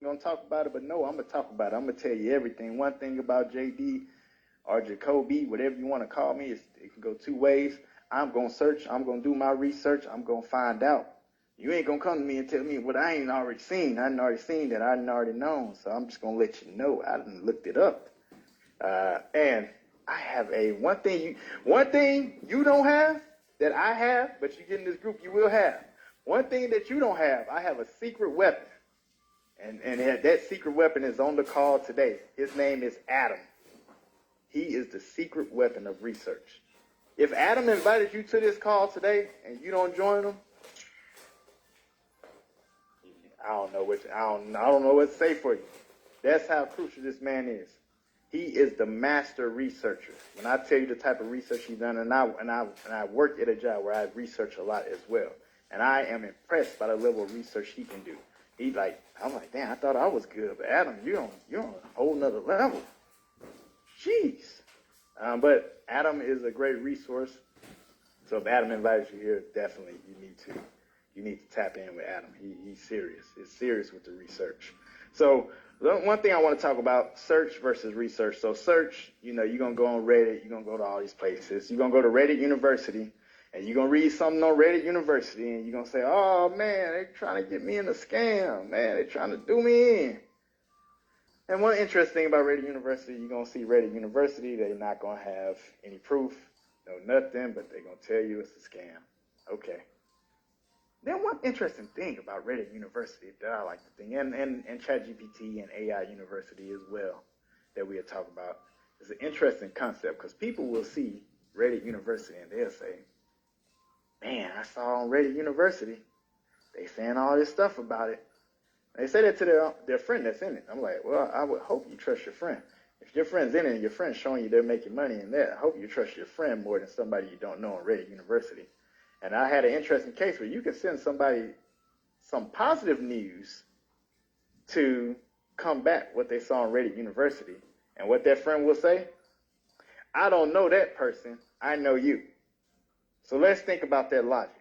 going to talk about it, but no, I'm going to talk about it. I'm going to tell you everything. One thing about JD or Jacoby, whatever you want to call me, it can go two ways. I'm going to search. I'm going to do my research. I'm going to find out. You ain't going to come to me and tell me what I ain't already seen. I done already seen that. I done already known. So I'm just going to let you know. I done looked it up. And I have one thing you don't have that I have, but you get in this group, you will have. One thing that you don't have, I have a secret weapon. And that secret weapon is on the call today. His name is Adam. He is the secret weapon of research. If Adam invited you to this call today and you don't join him, I don't know what to say for you. That's how crucial this man is. He is the master researcher. When I tell you the type of research he's done, and I work at a job where I research a lot as well, and I am impressed by the level of research he can do. I'm like, damn, I thought I was good, but Adam, you're on a whole nother level. Jeez. But Adam is a great resource. So if Adam invited you here, definitely you need to tap in with Adam. He's serious. He's serious with the research. So one thing I want to talk about, search versus research. So search, you're going to go on Reddit. You're going to go to all these places. You're going to go to Reddit University, and you're going to read something on Reddit University, and you're going to say, oh, man, they're trying to get me in a scam. Man, they're trying to do me in. And one interesting thing about Reddit University, you're going to see Reddit University, they're not going to have any proof, no nothing, but they're going to tell you it's a scam. Okay. Then one interesting thing about Reddit University that I like to think, and ChatGPT and AI University as well, that we'll talk about, is an interesting concept, because people will see Reddit University and they'll say, man, I saw on Reddit University, they saying all this stuff about it. They say that to their friend that's in it. I'm like, well, I would hope you trust your friend. If your friend's in it and your friend's showing you they're making money in that, I hope you trust your friend more than somebody you don't know on Reddit University. And I had an interesting case where you could send somebody some positive news to combat what they saw on Reddit University. And what that friend will say, I don't know that person, I know you. So let's think about that logic.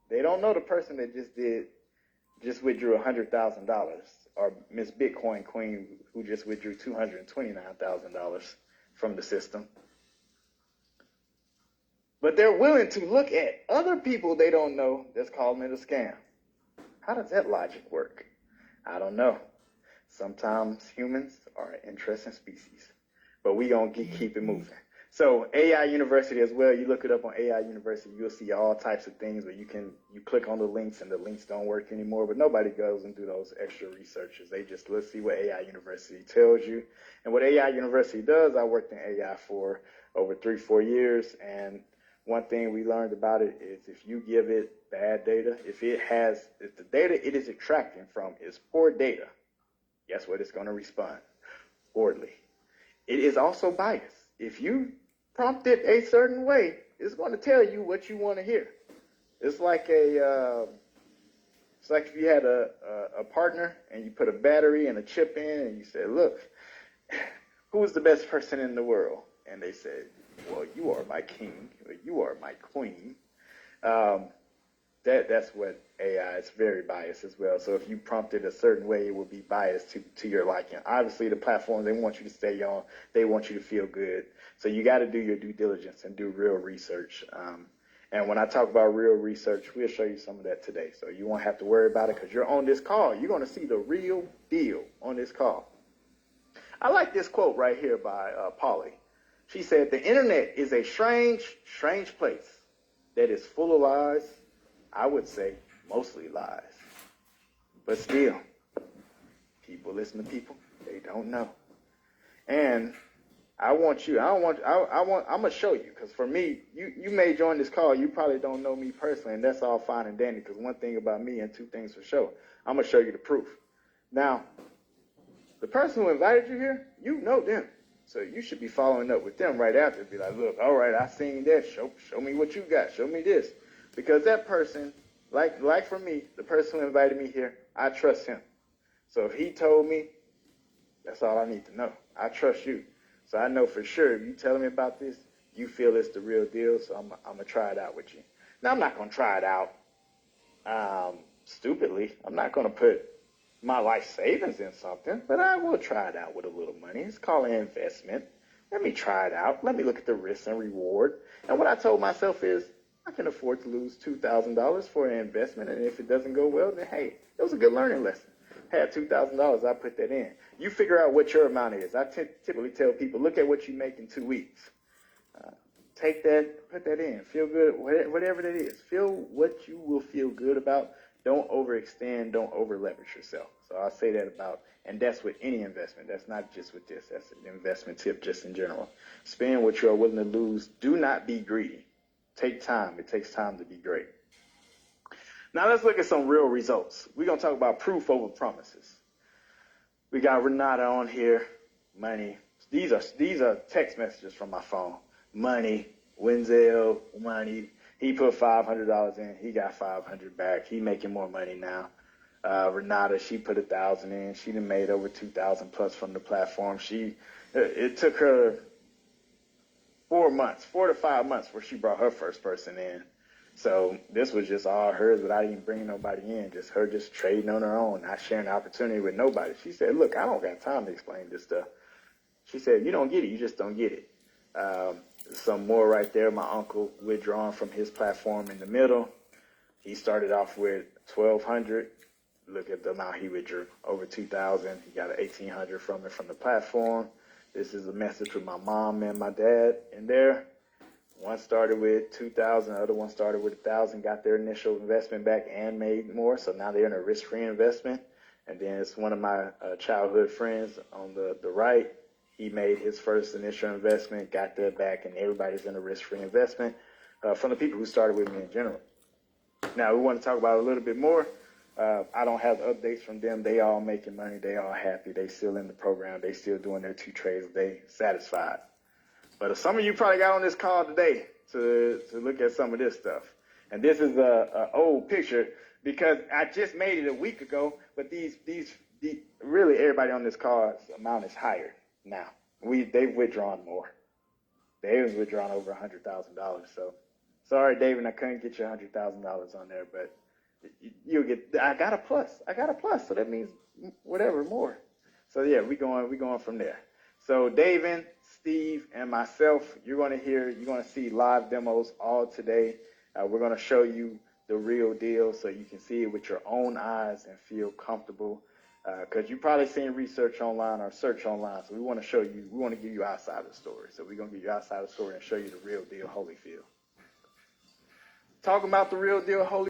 They don't know the person that just withdrew $100,000, or Miss Bitcoin Queen who just withdrew $229,000 from the system. But they're willing to look at other people they don't know that's calling it a scam. How does that logic work? I don't know. Sometimes humans are an interesting species, but we gonna keep it moving. So AI University as well, you look it up on AI University, you'll see all types of things where you click on the links and the links don't work anymore, but nobody goes and do those extra researches. They just, let's see what AI University tells you. And what AI University does, I worked in AI for over 3-4 years, and one thing we learned about it is if you give it bad data, if the data it is extracting from is poor data, guess what it's going to respond? Poorly. It is also biased. If you prompt it a certain way, it's going to tell you what you want to hear. It's like if you had a partner and you put a battery and a chip in and you said, look, who is the best person in the world? And they said, well, you are my king, or you are my queen. That's what AI is, very biased as well. So if you prompt it a certain way, it will be biased to your liking. Obviously, the platforms, they want you to stay on. They want you to feel good. So you got to do your due diligence and do real research. And when I talk about real research, we'll show you some of that today. So you won't have to worry about it because you're on this call. You're going to see the real deal on this call. I like this quote right here by Polly. She said, the internet is a strange, strange place that is full of lies. I would say mostly lies. But still, people listen to people they don't know. And I'm going to show you, because for me, you may join this call, you probably don't know me personally, and that's all fine and dandy, because one thing about me and two things for sure, I'm going to show you the proof. Now, the person who invited you here, you know them. So you should be following up with them right after. Be like, look, all right, I seen that. Show me what you got. Show me this. Because that person, like for me, the person who invited me here, I trust him. So if he told me, that's all I need to know. I trust you. So I know for sure if you telling me about this, you feel it's the real deal, so I'm going to try it out with you. Now, I'm not going to try it out stupidly. I'm not going to put my life savings in something, but I will try it out with a little money. It's called an investment. Let me try it out. Let me look at the risk and reward. And what I told myself is, I can afford to lose $2,000 for an investment, and if it doesn't go well, then hey, it was a good learning lesson. I had $2,000, I put that in. You figure out what your amount is. I typically tell people, look at what you make in 2 weeks. Take that, put that in. Feel good, whatever that is. Feel what you will feel good about. Don't overextend. Don't over leverage yourself. So I'll say that about, and that's with any investment. That's not just with this. That's an investment tip just in general. Spend what you are willing to lose. Do not be greedy. Take time. It takes time to be great. Now let's look at some real results. We're going to talk about proof over promises. We got Renata on here. Money. These are text messages from my phone. Money. Wenzel. Money. He put $500 in. He got $500 back. He making more money now. Renata, she put $1,000 in. She done made over $2,000 plus from the platform. It took her 4 to 5 months before she brought her first person in. So this was just all hers without even bringing nobody in. Just her just trading on her own, not sharing the opportunity with nobody. She said, look, I don't got time to explain this stuff. She said, you don't get it. You just don't get it. Some more right there. My uncle withdrawing from his platform in the middle. He started off with $1,200. Look at the amount he withdrew, over $2,000. He got $1,800 from it from the platform. This is a message with my mom and my dad in there. One started with $2,000, the other one started with $1,000, got their initial investment back and made more. So now they're in a risk-free investment. And then it's one of my childhood friends on the right. He made his first initial investment, got that back, and everybody's in a risk-free investment from the people who started with me in general. Now, we want to talk about it a little bit more. I don't have the updates from them. They all making money. They all happy. They still in the program. They still doing their 2 trades a day, satisfied. But some of you probably got on this call today to look at some of this stuff. And this is a old picture because I just made it a week ago, but these really everybody on this call's amount is higher now. They've withdrawn more. They've withdrawn over $100,000. So sorry, David, I couldn't get you $100,000 on there, but you'll get. I got a plus. So that means whatever more. So yeah, we going from there. So David, Steve, and myself, you're going to see live demos all today. We're going to show you the real deal so you can see it with your own eyes and feel comfortable. Because you've probably seen research online or search online. So we want to give you outside the story. So we're going to give you outside the story and show you the real deal, Holyfield. Talking about the real deal, Holyfield.